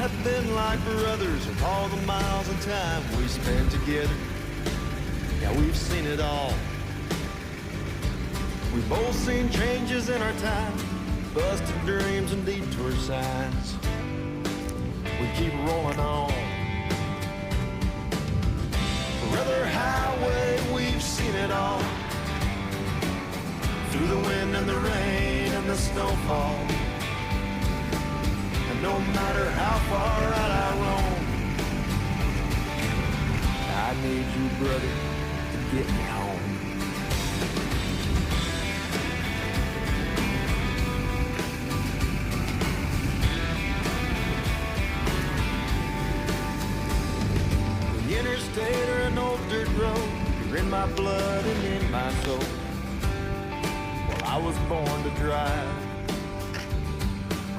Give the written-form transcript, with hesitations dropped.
have been like brothers with all the miles and time we spent together. Yeah, we've seen it all. We've both seen changes in our time, busted dreams and detour signs. We keep rolling on. Brother highway, we've seen it all. Through the wind and the rain and the snowfall. And no matter how far out I roam, I need you, brother, to get me home. The interstate or an old dirt road, you're in my blood and in my soul. Well, I was born to drive.